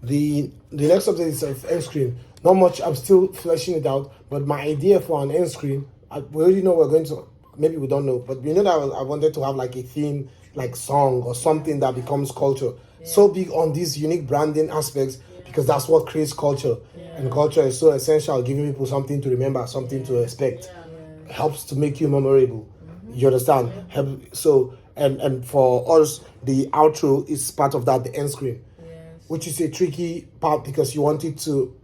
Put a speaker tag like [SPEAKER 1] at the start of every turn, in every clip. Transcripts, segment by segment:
[SPEAKER 1] The next update is of end screen. Not much. I'm still fleshing it out. But my idea for an end screen, we already know we're going to. Maybe we don't know, but we know that I wanted to have like a theme, like song or something that becomes culture. So big on these unique branding aspects because that's what creates culture, and culture is so essential. Giving people something to remember, something to expect, helps to make you memorable. You understand? So and for us, the outro is part of that, the end screen, which is a tricky part because you want it to,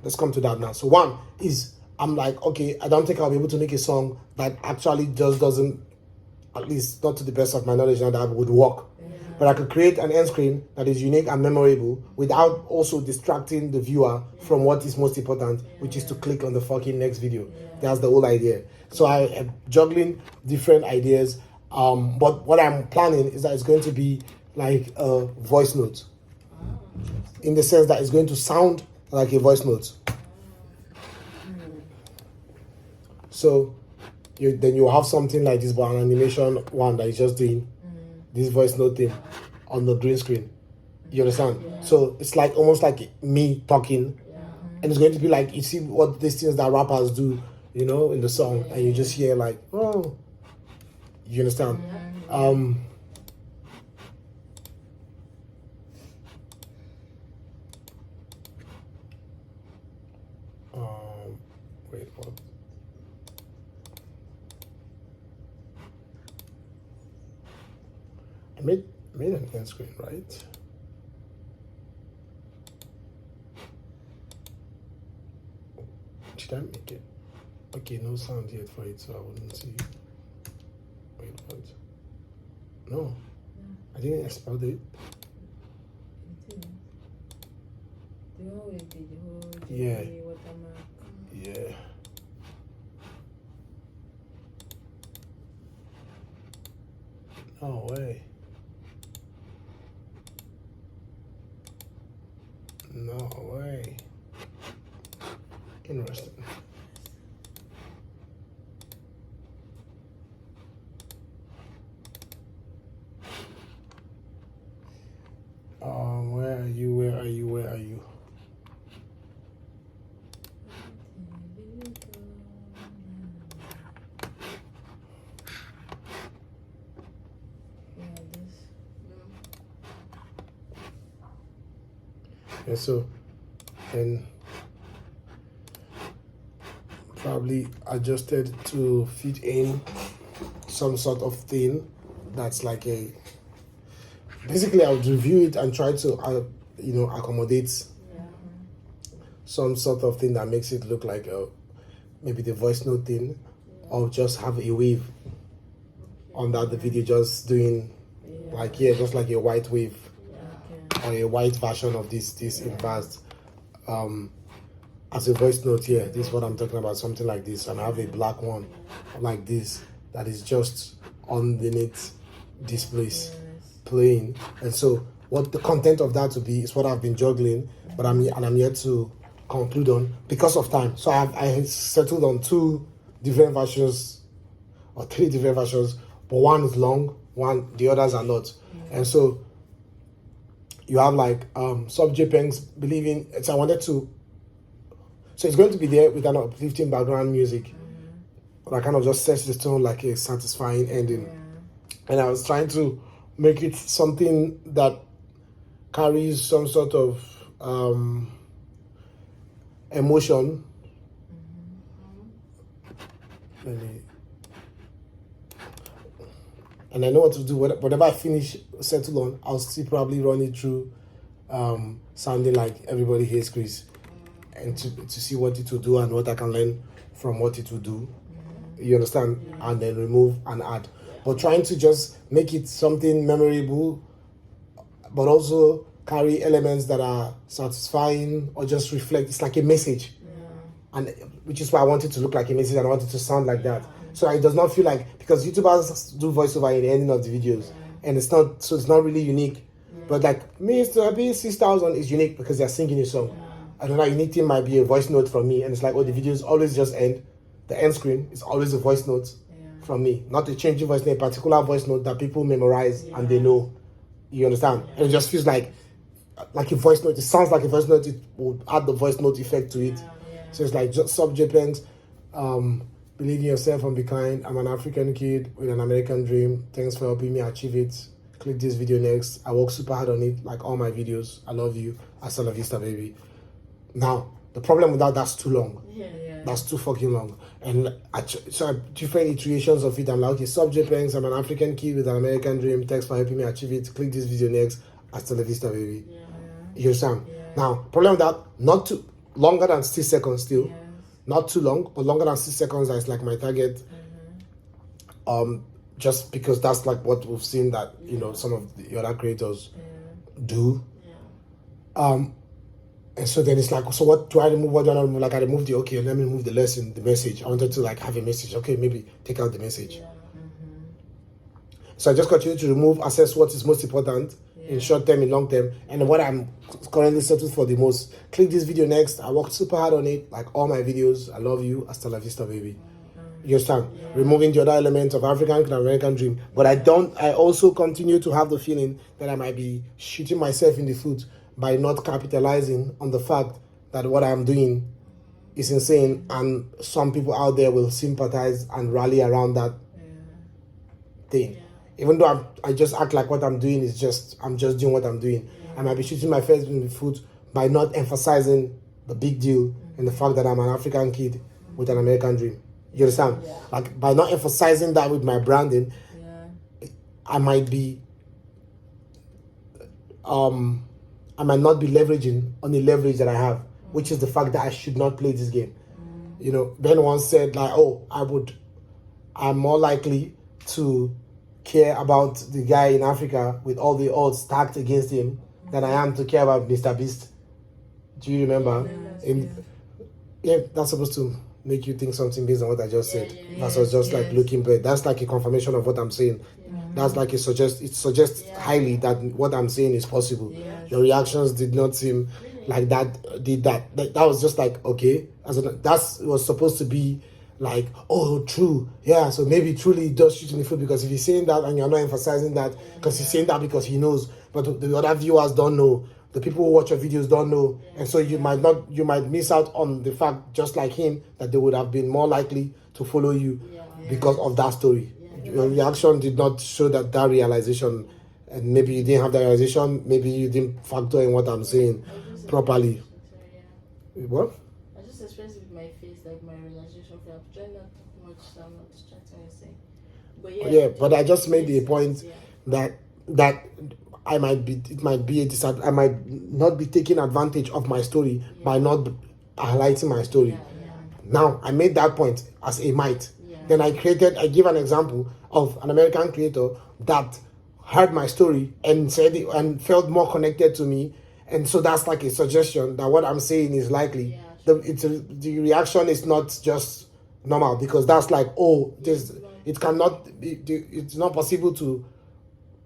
[SPEAKER 1] let's come to that now. So one is, I'm like, okay, I don't think I'll be able to make a song that actually just doesn't, at least not to the best of my knowledge now, that would work. But I could create an end screen that is unique and memorable without also distracting the viewer from what is most important, which is to click on the fucking next video. That's the whole idea. So I am juggling different ideas. But what I'm planning is that it's going to be like a voice note, in the sense that it's going to sound like a voice note. So then you have something like this, but an animation one that is just doing this voice note thing on the green screen. You understand? So it's like almost like me talking, and it's going to be like, you see what these things that rappers do, in the song, and you just hear like, oh, you understand? Wait, what? I made an end screen, right? Did I make it? Okay, no sound yet for it, so I wouldn't see. Wait, what? No, I didn't export it. Yeah. Yeah. No way. No way. Interesting. Where are you? Where are you? Where are you? And so, and probably adjusted to fit in some sort of thing that's like a, basically I would review it and try to accommodate some sort of thing that makes it look like maybe the voice note thing, or just have a wave on that, the video just doing like, just like a white wave, or a white version of this advanced as a voice note. This is what I'm talking about, something like this. And I have a black one like this that is just underneath this place playing. And so what the content of that to be is what I've been juggling, but I'm yet to conclude on because of time. So I settled on 2 different versions or 3 different versions, but one is long, the others are not. And so you have like some JPEGs believing, so I wanted to, so it's going to be there with an uplifting background music, but I kind of just set the tone like a satisfying ending. And I was trying to make it something that carries some sort of emotion. And I know what to do. Whatever I finish, settle on, I'll still probably run it through, sounding like Everybody Hates Chris, and to see what it will do and what I can learn from what it will do. You understand? And then remove and add. But trying to just make it something memorable, but also carry elements that are satisfying or just reflect. It's like a message. And which is why I want it to look like a message and I want it to sound like that. So it does not feel like, because YouTubers do voiceover in the ending of the videos, and it's not really unique. But like Mr. B 6000 is unique because they're singing a song. I don't know, unique thing might be a voice note from me, and it's like, the videos always just end. The end screen is always a voice note from me, not a changing voice note, a particular voice note that people memorize and they know. You understand? And it just feels like like a voice note. It sounds like a voice note. It would add the voice note effect to it. So it's like just subject lines. Believe in yourself and be kind. I'm an African kid with an American dream. Thanks for helping me achieve it. Click this video next. I work super hard on it, like all my videos. I love you. Hasta la vista, baby. Now, the problem with that's too long. That's too fucking long. And so different iterations of it. I'm like, okay, subject lines. I'm an African kid with an American dream. Thanks for helping me achieve it. Click this video next. Hasta la vista, baby. You understand? Now, problem with that, not too longer than 6 seconds still. Not too long, but longer than 6 seconds is like my target. Just because that's like what we've seen that, you know, some of the other creators do. And so then it's like, so what do I remove? What do I not remove? Like I removed the, okay, let me remove the lesson, the message. I wanted to like have a message. Okay, maybe take out the message. So I just continue to remove, assess what is most important in short term, in long term, and what I'm currently settled for the most. Click this video next. I worked super hard on it, like all my videos. I love you. Hasta la vista, baby. You understand? Removing the other elements of African and American dream. But I also continue to have the feeling that I might be shooting myself in the foot by not capitalizing on the fact that what I'm doing is insane, and some people out there will sympathize and rally around that thing. Even though I just act like what I'm doing is just, I'm just doing what I'm doing. I might be shooting my face in the foot by not emphasizing the big deal and the fact that I'm an African kid with an American dream. You understand? Like by not emphasizing that with my branding, I might be, I might not be leveraging on the leverage that I have, which is the fact that I should not play this game. You know, Ben once said like, oh, I'm more likely to care about the guy in Africa with all the odds stacked against him than I am to care about Mr. Beast. Do you remember? Yeah, that's supposed to make you think something based on what I just said. That was just like looking back. That's like a confirmation of what I'm saying. That's like it suggests highly that what I'm saying is possible. Your reactions did not seem like that did that. That was just like, okay. That was supposed to be like, oh, true, yeah, so maybe truly he does shoot in the foot, because if he's saying that and you're not emphasizing that because he's saying that because he knows, but the other viewers don't know, the people who watch your videos don't know, and so you might miss out on the fact, just like him, that they would have been more likely to follow you because of that story. Your reaction did not show that realization, and maybe you didn't have that realization, maybe you didn't factor in what I'm saying properly. What?
[SPEAKER 2] I just expressed it with my face, like my realization. I'm trying not to much, so I'm not distracting myself. But
[SPEAKER 1] but I just made the point that I might not be taking advantage of my story by not highlighting my story. Now I made that point as a might. Then I give an example of an American creator that heard my story and said it and felt more connected to me, and so that's like a suggestion that what I'm saying is likely. The reaction is not just normal, because that's like, oh, it's not possible to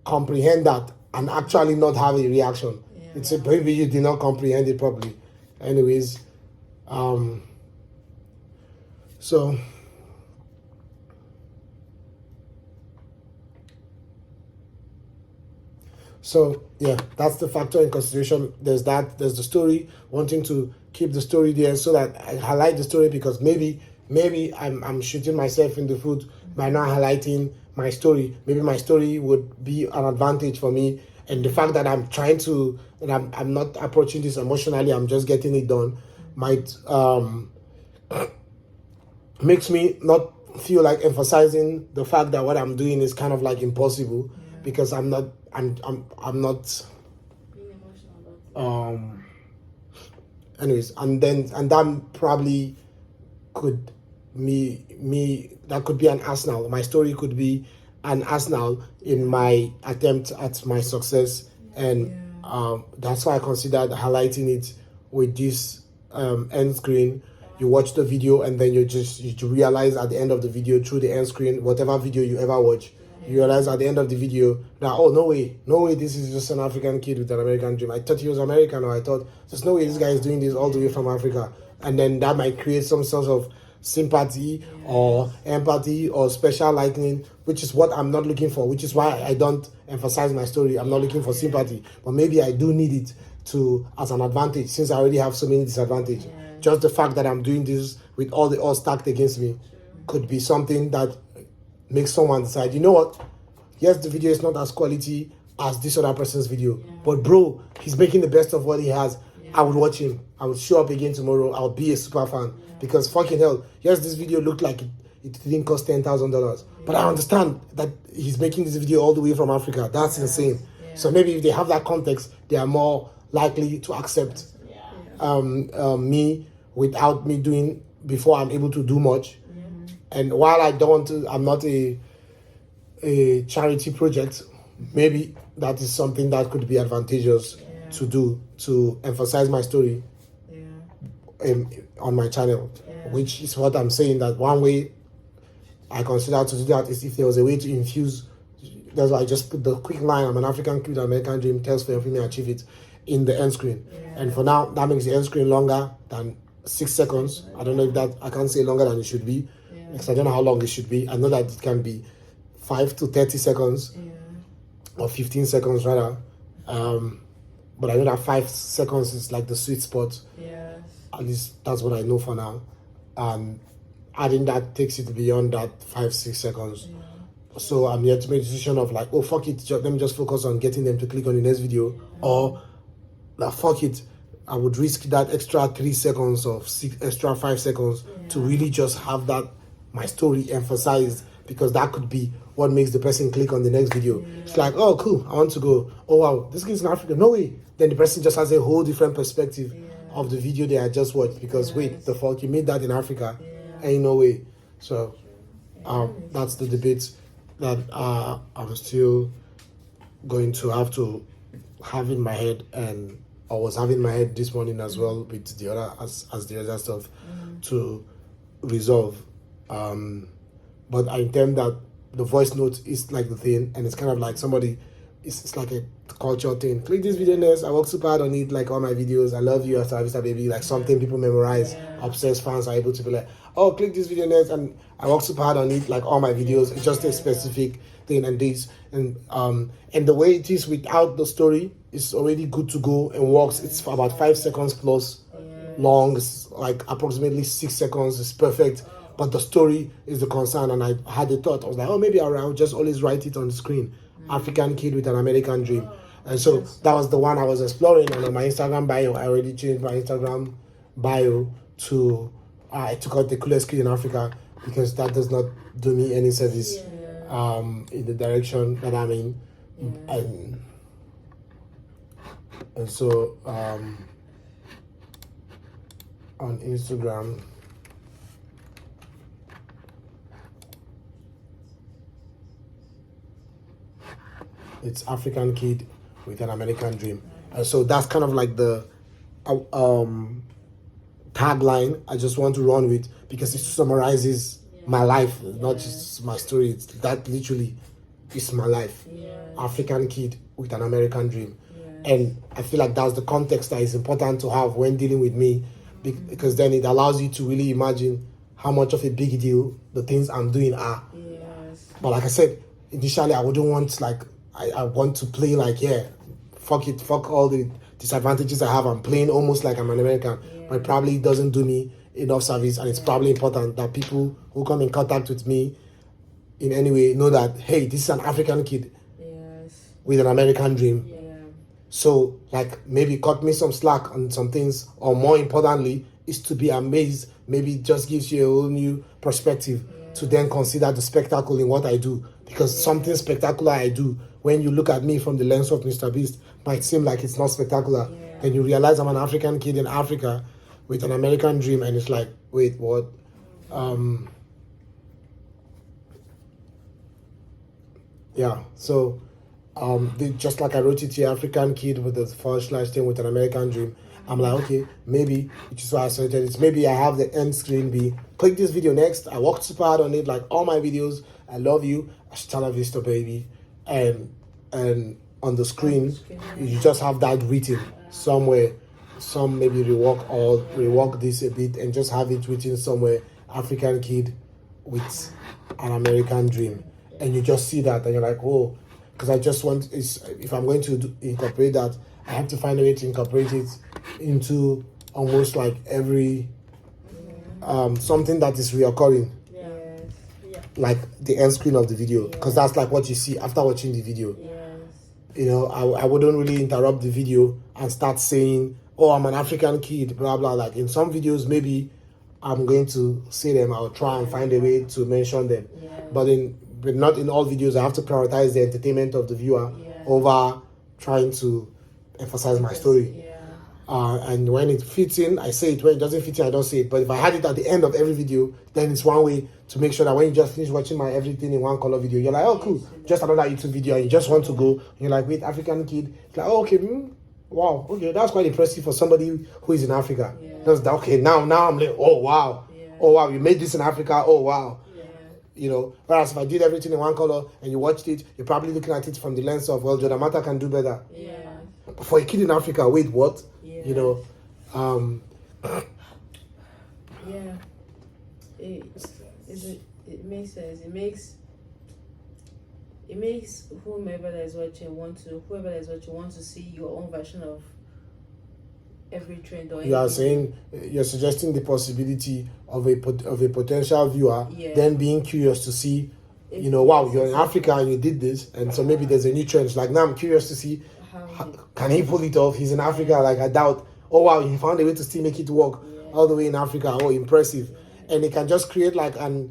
[SPEAKER 1] comprehend that and actually not have a reaction. It's a maybe you did not comprehend it properly. Anyways, So yeah, that's the factor in consideration. There's the story, wanting to keep the story there so that I highlight the story, because maybe I'm shooting myself in the foot by not highlighting my story. Maybe my story would be an advantage for me, and the fact that I'm not approaching this emotionally, I'm just getting it done, might makes me not feel like emphasizing the fact that what I'm doing is kind of like impossible, because I'm not being emotional about it. Anyways, and that probably could that could be an arsenal. My story could be an arsenal in my attempt at my success, and that's why I considered highlighting it with this end screen. You watch the video, and then you realize at the end of the video, through the end screen, whatever video you ever watch, you realize at the end of the video that, oh, no way, this is just an African kid with an American dream. I thought he was American, or I thought there's no way this guy is doing this all the way from Africa. And then that might create some sort of sympathy or empathy or special liking, which is what I'm not looking for, which is why I don't emphasize my story. I'm not looking for sympathy, but maybe I do need it as an advantage, since I already have so many disadvantages. Just the fact that I'm doing this with all the odds stacked against me could be something that makes someone decide, you know what? Yes, the video is not as quality as this other person's video, but bro, he's making the best of what he has. I would watch him. I would show up again tomorrow. I'll be a super fan because fucking hell, yes, this video looked like it didn't cost $10,000, but I understand that he's making this video all the way from Africa. That's insane. So maybe if they have that context, they are more likely to accept me without me doing before I'm able to do much. And while I don't want to, I'm not a charity project, maybe that is something that could be advantageous to do, to emphasize my story on my channel, which is what I'm saying, that one way I consider to do that is if there was a way to infuse, that's why I just put the quick line, I'm an African kid, American dream, tells for helping me achieve it, in the end screen. And for now, that makes the end screen longer than 6 seconds. I don't know if that, I can't say longer than it should be, because I don't know how long it should be. I know that it can be 5 to 30 seconds, or 15 seconds rather. But I know that 5 seconds is like the sweet spot. At least that's what I know for now. Adding that takes it beyond that 5-6 seconds. So I'm yet to make a decision of like, oh fuck it, let me just focus on getting them to click on the next video, or like, fuck it, I would risk that extra 3 seconds or extra 5 seconds to really just have that my story emphasized, because that could be what makes the person click on the next video. It's like, oh cool, I want to go, oh wow, this kid's in Africa, no way. Then the person just has a whole different perspective of the video they had just watched, because wait, the fuck, you made that in Africa? Ain't no way. So that's the debate that I'm still going to have to have in my head, and I was having in my head this morning as well with the other as the other stuff to resolve. But I intend that the voice note is like the thing, and it's kind of like somebody, it's like a culture thing. Click this video next. I work super hard on it, like all my videos. I love you, after Vista baby, like something people memorize. Obsessed fans are able to be like, oh, click this video next, and I work super hard on it, like all my videos. It's just a specific thing, and this, and the way it is without the story is already good to go and works. It's for about 5 seconds plus long. It's like approximately 6 seconds. It's perfect. But the story is the concern, and I had a thought. I was like, oh, maybe I'll just always write it on the screen. African kid with an American dream. And so that was the one I was exploring. And on my Instagram bio, I already changed my Instagram bio to, I took out the coolest kid in Africa, because that does not do me any service in the direction that I'm in. And so on Instagram, it's African kid with an American dream. And so that's kind of like the tagline I just want to run with, because it summarizes my life, not just my story. It's, that literally is my life. African kid with an American dream. And I feel like that's the context that is important to have when dealing with me, because then it allows you to really imagine how much of a big deal the things I'm doing are. But like I said, initially I wouldn't want, like, I want to play like, fuck it, fuck all the disadvantages I have. I'm playing almost like I'm an American, but it probably doesn't do me enough service. And it's probably important that people who come in contact with me in any way know that, hey, this is an African kid with an American dream. So, like, maybe cut me some slack on some things, or more importantly, is to be amazed. Maybe it just gives you a whole new perspective to then consider the spectacle in what I do. Because something spectacular I do, when you look at me from the lens of Mr. Beast, might seem like it's not spectacular. Then you realize I'm an African kid in Africa with an American dream, and it's like, wait, what? So just like I wrote it here, African kid with the / thing with an American dream. I'm like, okay, maybe, which is why I said it's maybe I have the end screen be, click this video next. I worked super hard on it, like all my videos. I love you, Hasta la vista, baby. And on the screen, you just have that written somewhere. Some maybe rework this a bit and just have it written somewhere, African kid with an American dream. And you just see that and you're like, oh, because I just want, if I'm going to incorporate that, I have to find a way to incorporate it into almost like every something that is reoccurring, like the end screen of the video, because that's like what you see after watching the video. You know, I wouldn't really interrupt the video and start saying, oh, I'm an African kid, blah blah. Like in some videos, maybe I'm going to say them. I'll try and find a way to mention them, but not in all videos. I have to prioritize the entertainment of the viewer over trying to emphasize my story. And when it fits in, I say it. When it doesn't fit in, I don't say it. But if I had it at the end of every video, then it's one way to make sure that when you just finish watching my everything in one color video, you're like, oh, cool, just another YouTube video, and you just want to go. And you're like, wait, African kid. It's like, oh, okay, wow, okay, that's quite impressive for somebody who is in Africa. That's okay. Now I'm like, oh wow, you made this in Africa. Oh wow. You know, whereas if I did everything in one color and you watched it, you're probably looking at it from the lens of, well, Jordan Mata can do better. For a kid in Africa, wait, what? You know,
[SPEAKER 2] it makes sense. It makes whoever that is watching want to see your own version of every trend or anything.
[SPEAKER 1] You're suggesting the possibility of a potential viewer then being curious to see, you know, wow, you're in Africa and you did this, and so maybe there's a new trend. Like now I'm curious to see, can he pull it off? He's in Africa, like I doubt. Oh wow, he found a way to still make it work all the way in Africa. Oh, impressive. And it can just create like a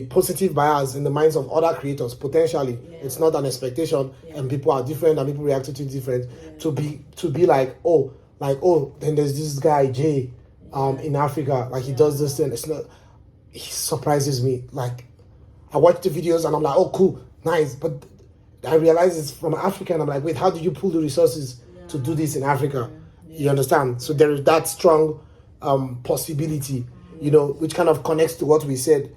[SPEAKER 1] positive bias in the minds of other creators, potentially. It's not an expectation, and people are different and people react to it different. To be like, oh, then there's this guy Jay in Africa, like he does this thing. It's not, he surprises me. Like I watch the videos and I'm like, oh cool, nice, but I realize it's from Africa and I'm like, wait, how did you pull the resources to do this in Africa? You understand? So there is that strong possibility, you know, which kind of connects to what we said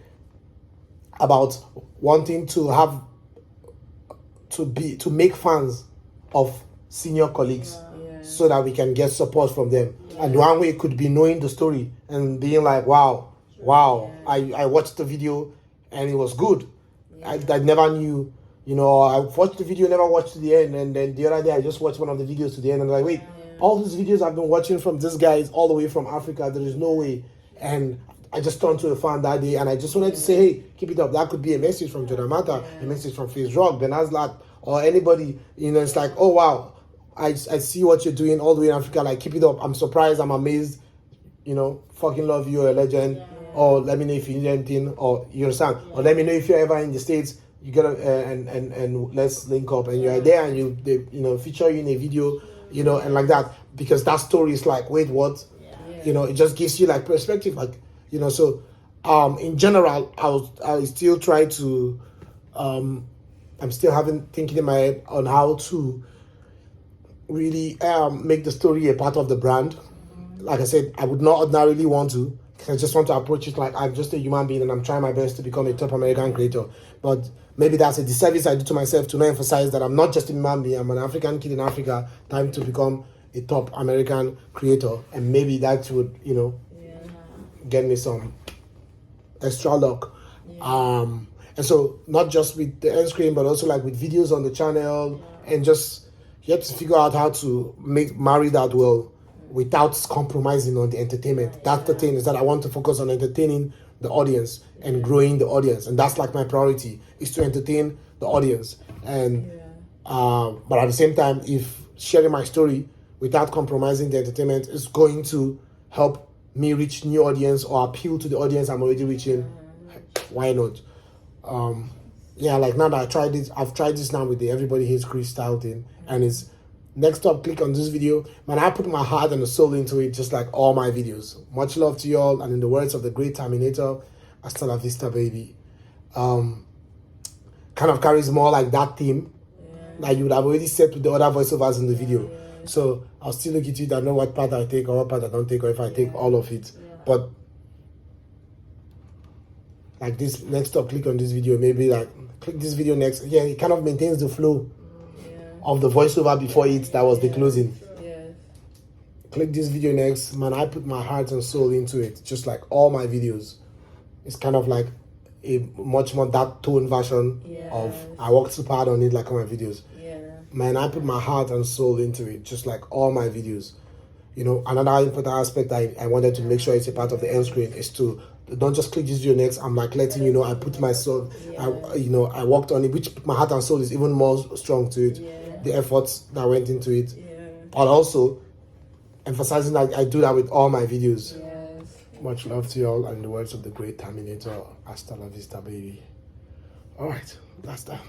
[SPEAKER 1] about wanting to have to make fans of senior colleagues so that we can get support from them. And one way could be knowing the story and being like, wow, I watched the video and it was good. I never knew, you know, I watched the video, never watched to the end, and then the other day I just watched one of the videos to the end and I'm like, wait, all these videos I've been watching from this guy is all the way from Africa. There is no way. And I just turned to a fan that day and I just wanted to say, hey, keep it up. That could be a message from Jordan Mata, a message from Face Rock, Ben Aslat, or anybody. You know, it's like, oh wow, I see what you're doing all the way in Africa. Like, keep it up. I'm surprised. I'm amazed. You know, fucking love you. You're a legend. Or let me know if you need anything. Or you understand. Or let me know if you're ever in the States. You gotta and let's link up. And you're there and they feature you in a video. You know, and like that, because that story is like, wait, what? You know, it just gives you like perspective, like, you know. So in general, I still try to I'm still thinking in my head on how to really make the story a part of the brand. Like I said, I would not ordinarily want to, because I just want to approach it like I'm just a human being and I'm trying my best to become a top American creator. But maybe that's a disservice I do to myself to not emphasize that I'm not just a human being. I'm an African kid in Africa, time to become a top American creator. And maybe that would, you know, get me some extra luck. And so not just with the end screen, but also like with videos on the channel, and just you have to figure out how to marry that well without compromising on the entertainment. That's the thing, is that I want to focus on entertaining the audience and growing the audience, and that's like my priority, is to entertain the audience. And but at the same time, if sharing my story without compromising the entertainment is going to help me reach new audience or appeal to the audience I'm already reaching, why not? Like now that I've tried this now with the Everybody Hates Chris style thing, and it's next up, click on this video. Man, I put my heart and soul into it, just like all my videos. Much love to y'all, and in the words of the great Terminator, hasta la vista, baby. Kind of carries more like that theme that you would have already said with the other voiceovers in the video. So I'll still look at it and know what part I take or what part I don't take, or if I take all of it. But like this, next up, click on this video. Maybe like click this video next. Yeah, it kind of maintains the flow of the voiceover before it. That was the closing. Click this video next. Man, I put my heart and soul into it, just like all my videos. It's kind of like a much more dark tone version of I worked super hard on it, like all my videos. man, I put my heart and soul into it, just like all my videos. You know, another important aspect I wanted to make sure it's a part of the end screen is to don't just click this video next. I'm like letting you know I put myself, I worked on it, which my heart and soul is even more strong to it.
[SPEAKER 2] Yeah.
[SPEAKER 1] The efforts that went into it,
[SPEAKER 2] Yeah.
[SPEAKER 1] but also emphasizing that I do that with all my videos.
[SPEAKER 2] Yes.
[SPEAKER 1] Much love to you all, and in the words of the great Terminator, hasta la vista, baby. All right, that's that.